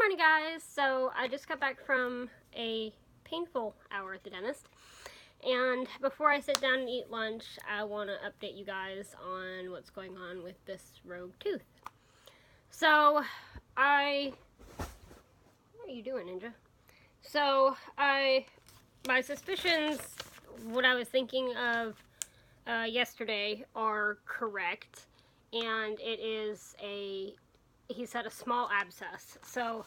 morning, guys. So I just got back from a painful hour at the dentist, and before I sit down and eat lunch, I want to update you guys on what's going on with this rogue tooth. So what are you doing, Ninja? So my suspicions, what I was thinking of yesterday, are correct, and it is he said a small abscess. So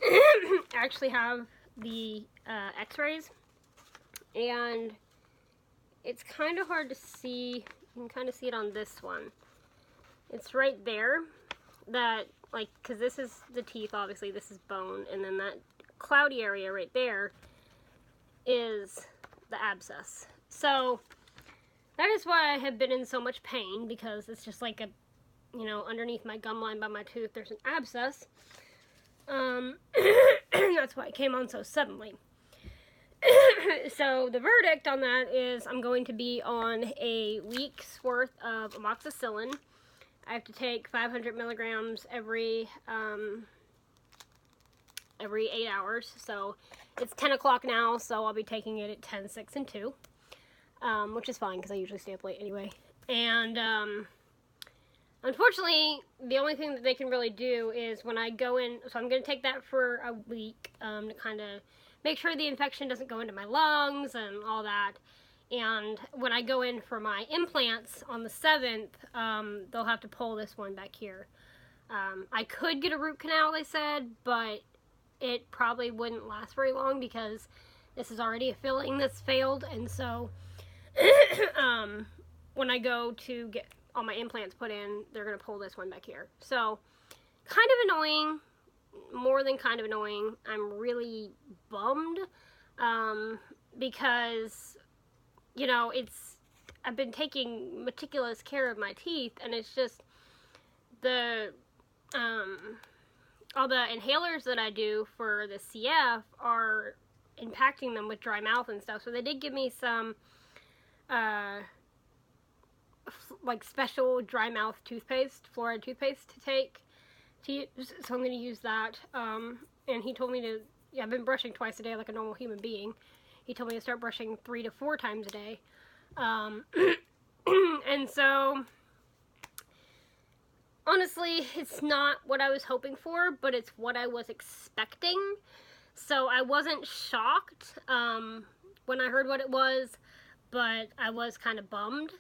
I actually have the x-rays, and it's kind of hard to see. You can kind of see it on this one. It's right there, that, like, because this is the teeth, obviously this is bone, and then that cloudy area right there is the abscess. So that is why I have been in so much pain, because it's just like underneath my gum line by my tooth, there's an abscess. That's why it came on so suddenly. So the verdict on that is I'm going to be on a week's worth of amoxicillin. I have to take 500 milligrams every 8 hours. So it's 10 o'clock now, so I'll be taking it at 10, 6, and 2, which is fine because I usually stay up late anyway. And unfortunately, the only thing that they can really do is when I go in, so I'm going to take that for a week to kind of make sure the infection doesn't go into my lungs and all that. And when I go in for my implants on the 7th, they'll have to pull this one back here. I could get a root canal, they said, but it probably wouldn't last very long because this is already a filling that's failed. And so when I go to get all my implants put in, they're going to pull this one back here. So kind of annoying, more than kind of annoying. I'm really bummed because, I've been taking meticulous care of my teeth, and it's just all the inhalers that I do for the CF are impacting them with dry mouth and stuff. So they did give me some like special dry mouth toothpaste, fluoride toothpaste to take to use, so I'm going to use that. And he told me to, I've been brushing twice a day like a normal human being. He told me to start brushing 3 to 4 times a day. And so, honestly, it's not what I was hoping for, but it's what I was expecting. So I wasn't shocked when I heard what it was, but I was kind of bummed.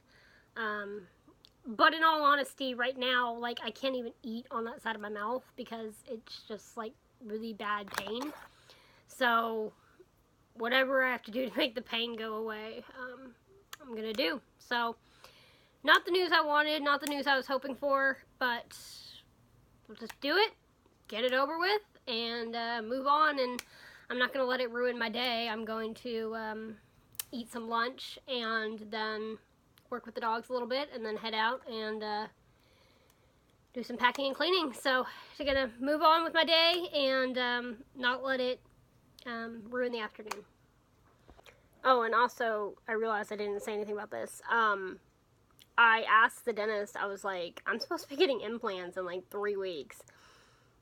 But in all honesty, right now, like, I can't even eat on that side of my mouth because it's just, like, really bad pain. So whatever I have to do to make the pain go away, I'm gonna do. So, not the news I wanted, not the news I was hoping for, but we'll just do it, get it over with, and move on. And I'm not gonna let it ruin my day. I'm going to eat some lunch and then work with the dogs a little bit, and then head out and do some packing and cleaning. So I'm gonna move on with my day and not let it ruin the afternoon. Oh, and also, I realized I didn't say anything about this. I asked the dentist, I was like, I'm supposed to be getting implants in like 3 weeks.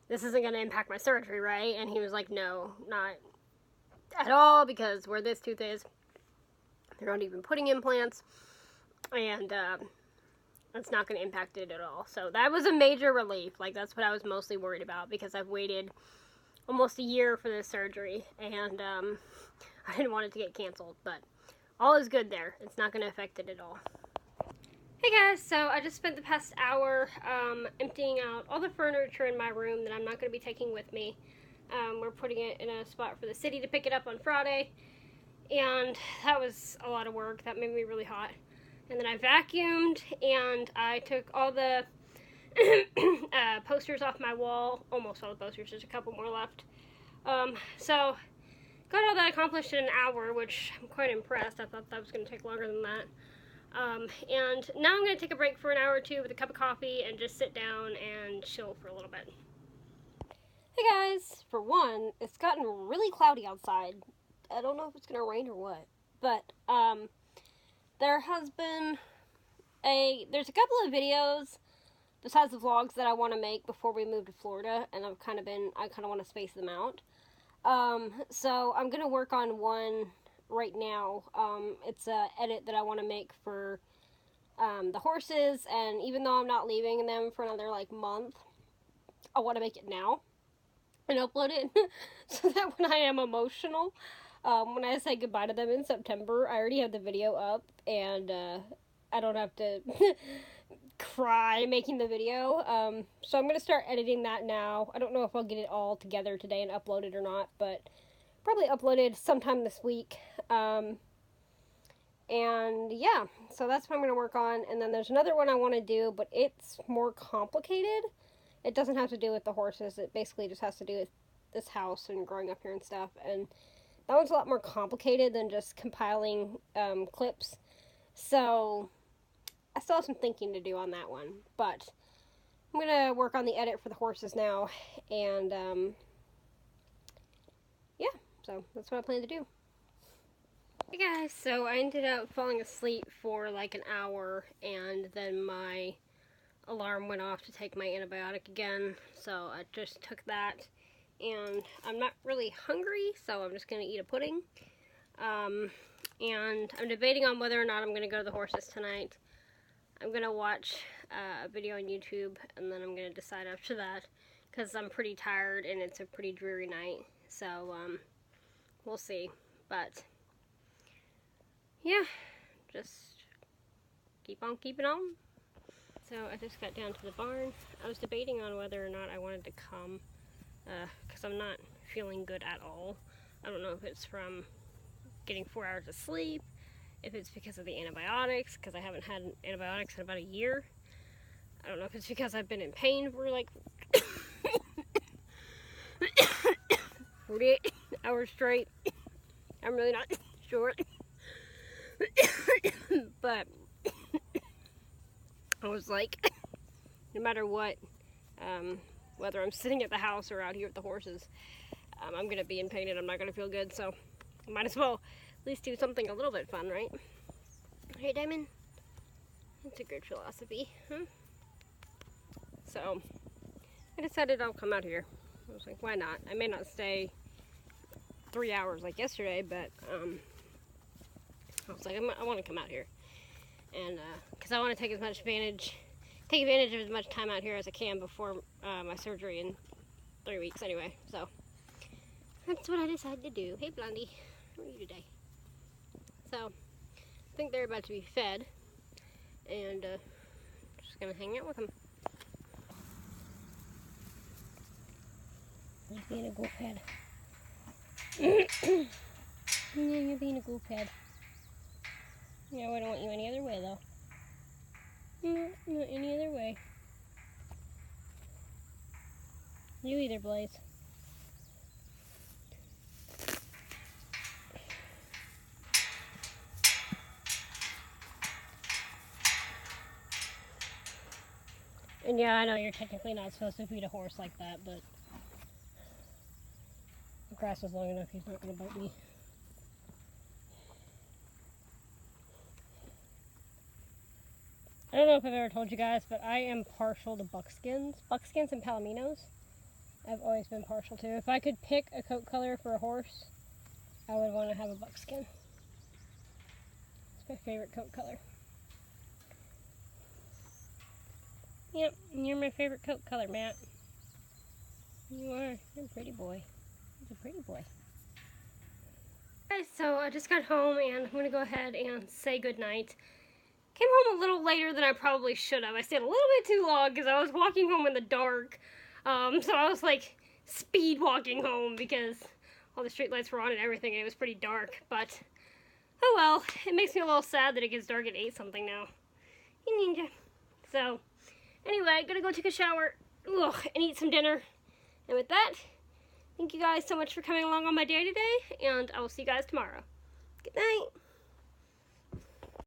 This isn't going to impact my surgery, right? And he was like, no, not at all, because where this tooth is, they're not even putting implants, and it's not going to impact it at all. So that was a major relief. Like, that's what I was mostly worried about, because I've waited almost a year for this surgery, and I didn't want it to get canceled, but all is good there. It's not going to affect it at all. Hey guys, so I just spent the past hour emptying out all the furniture in my room that I'm not going to be taking with me. We're putting it in a spot for the city to pick it up on Friday, and that was a lot of work. That made me really hot. And then I vacuumed, and I took all the posters off my wall. Almost all the posters, there's a couple more left. So got all that accomplished in an hour, which I'm quite impressed. I thought that was going to take longer than that. And now I'm going to take a break for an hour or two with a cup of coffee and just sit down and chill for a little bit. Hey guys, for one, it's gotten really cloudy outside. I don't know if it's going to rain or what, but there has been there's a couple of videos besides the vlogs that I want to make before we move to Florida, and I kind of want to space them out. So I'm going to work on one right now. It's a edit that I want to make for the horses, and even though I'm not leaving them for another like month, I want to make it now and upload it so that when I am emotional, when I say goodbye to them in September, I already have the video up, and I don't have to cry making the video. So I'm going to start editing that now. I don't know if I'll get it all together today and upload it or not, but probably upload it sometime this week. And yeah, so that's what I'm going to work on. And then there's another one I want to do, but it's more complicated. It doesn't have to do with the horses. It basically just has to do with this house and growing up here and stuff. And that one's a lot more complicated than just compiling clips. So I still have some thinking to do on that one. But I'm going to work on the edit for the horses now. And yeah, so that's what I plan to do. Hey guys, so I ended up falling asleep for like an hour, and then my alarm went off to take my antibiotic again, so I just took that, and I'm not really hungry, so I'm just going to eat a pudding, and I'm debating on whether or not I'm going to go to the horses tonight. I'm going to watch a video on YouTube, and then I'm going to decide after that, because I'm pretty tired, and it's a pretty dreary night, so we'll see, but yeah, just keep on keeping on. So I just got down to the barn. I was debating on whether or not I wanted to come, because I'm not feeling good at all. I don't know if it's from getting 4 hours of sleep, if it's because of the antibiotics, because I haven't had antibiotics in about a year. I don't know if it's because I've been in pain for like 48 hours straight. I'm really not sure. But I was like, no matter what, whether I'm sitting at the house or out here with the horses, I'm going to be in pain and I'm not going to feel good, so I might as well at least do something a little bit fun, right? Hey, Diamond? That's a good philosophy, huh? So, I decided I'll come out here. I was like, why not? I may not stay 3 hours like yesterday, but, I was like, I want to come out here, and because I want to take advantage of as much time out here as I can before my surgery in 3 weeks anyway, so that's what I decided to do. Hey Blondie, how are you today? So I think they're about to be fed, and just gonna hang out with them. You're being a good head. Yeah, you're being a good head. No, I don't want you any other way, though. No, not any other way. You either, Blaze. And yeah, I know you're technically not supposed to feed a horse like that, but the grass is long enough, he's not going to bite me. I don't know if I've ever told you guys, but I am partial to buckskins. Buckskins and palominos, I've always been partial to. If I could pick a coat color for a horse, I would want to have a buckskin. It's my favorite coat color. Yep, you're my favorite coat color, Matt. You are. You're a pretty boy. You're a pretty boy. Guys, so I just got home, and I'm going to go ahead and say goodnight. Came home a little later than I probably should have. I stayed a little bit too long because I was walking home in the dark. So I was like speed walking home because all the street lights were on and everything, and it was pretty dark. But oh well, it makes me a little sad that it gets dark at 8 something now. Hey Ninja. So anyway, I'm gonna go take a shower and eat some dinner. And with that, thank you guys so much for coming along on my day today, and I will see you guys tomorrow. Good night.